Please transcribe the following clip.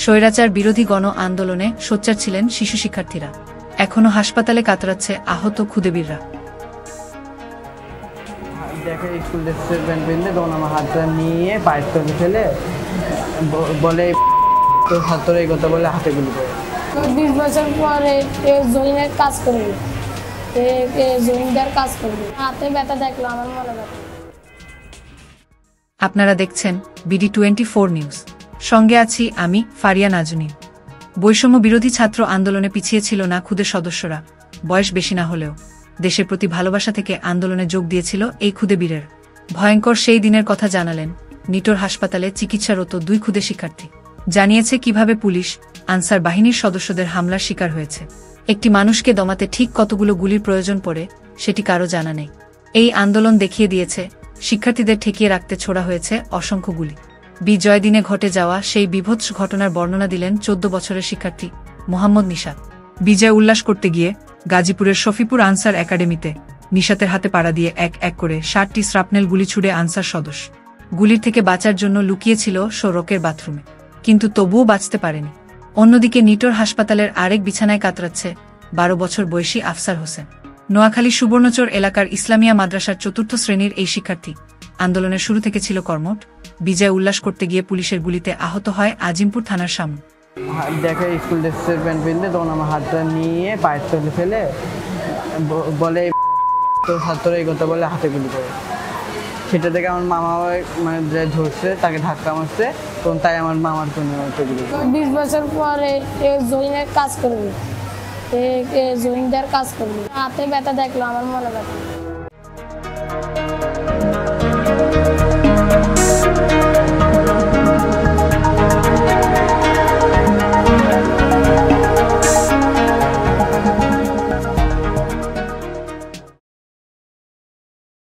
স্বৈরাচার বিরোধী গণ আন্দোলনে সোচ্চার ছিলেন শিশু শিক্ষার্থীরা। এখনো হাসপাতালে কাতরাচ্ছে আহত ক্ষুদেবীররা। দেখে স্কুল ড্রেসের প্যান্ট পিনতে তখন আমার হাতটা নিয়ে পায়ের তলে ফেলে বলে তো ছাত্র এই কথা বলে হাতে গুলি করে। 20 বছর পরে জমিনের কাজ করবে, জমিদার কাজ করবে, হাতে ব্যথা দেখলো আমার মনে ব্যথা। আপনারা দেখছেন BD24 নিউজ। সঙ্গে আছি আমি ফারিয়া নাজনী। বৈষম্য বিরোধী ছাত্র আন্দোলনে পিছিয়ে ছিল না খুদে সদস্যরা। বয়স বেশি না হলেও দেশের প্রতি ভালোবাসা থেকে আন্দোলনে যোগ দিয়েছিল এই খুদে বীরের। ভয়ঙ্কর সেই দিনের কথা জানালেন নিটোর হাসপাতালে চিকিৎসারত 2 খুদে শিক্ষার্থী। জানিয়েছে কিভাবে পুলিশ আনসার বাহিনীর সদস্যদের হামলার শিকার হয়েছে। একটি মানুষকে দমাতে ঠিক কতগুলো গুলির প্রয়োজন পড়ে সেটি কারো জানা নেই। এই আন্দোলন দেখিয়ে দিয়েছে শিক্ষার্থীদের ঠেকিয়ে রাখতে ছোড়া হয়েছে অসংখ্য গুলি। বিজয় দিনে ঘটে যাওয়া সেই বীভৎস ঘটনার বর্ণনা দিলেন 14 বছরের শিক্ষার্থী মোহাম্মদ নিশাত। বিজয় উল্লাস করতে গিয়ে গাজীপুরের শফিপুর আনসার একাডেমিতে নিশাতের হাতে পাড়া দিয়ে এক এক করে 60টি শ্রাপনেল গুলি ছুড়ে আনসার সদস্য গুলির থেকে বাঁচার জন্য লুকিয়েছিল সড়কের বাথরুমে, কিন্তু তবুও বাঁচতে পারেনি। অন্যদিকে নিটোর হাসপাতালের আরেক বিছানায় কাতরাচ্ছে 12 বছর বয়সী আফসার হোসেন। নোয়াখালী সুবর্ণচর এলাকার ইসলামিয়া মাদ্রাসার 4র্থ শ্রেণীর এই শিক্ষার্থী আন্দোলনের শুরু থেকে ছিল কর্মঠ। বিজয় উল্লাস করতে গিয়ে পুলিশের গুলিতে আহত হয় আজিমপুর থানার সামনে। দেখে স্কুল ড্রেসের প্যান্ট পিনতে তখন আমার হাতটা নিয়ে পায়ের তলে ফেলে বলে তো ছাত্র এই কথা বলে হাতে গুলি করে। সেটা থেকে আমার মামা মানে যে ধরছে তাকে ধাক্কা মারছে, তখন তাই আমার মামার কোনো গুলি। 20 বছর পরে জমিনের কাজ করবে, জমিদার কাজ করবে, হাতে ব্যথা দেখলো আমার মনে ব্যথা।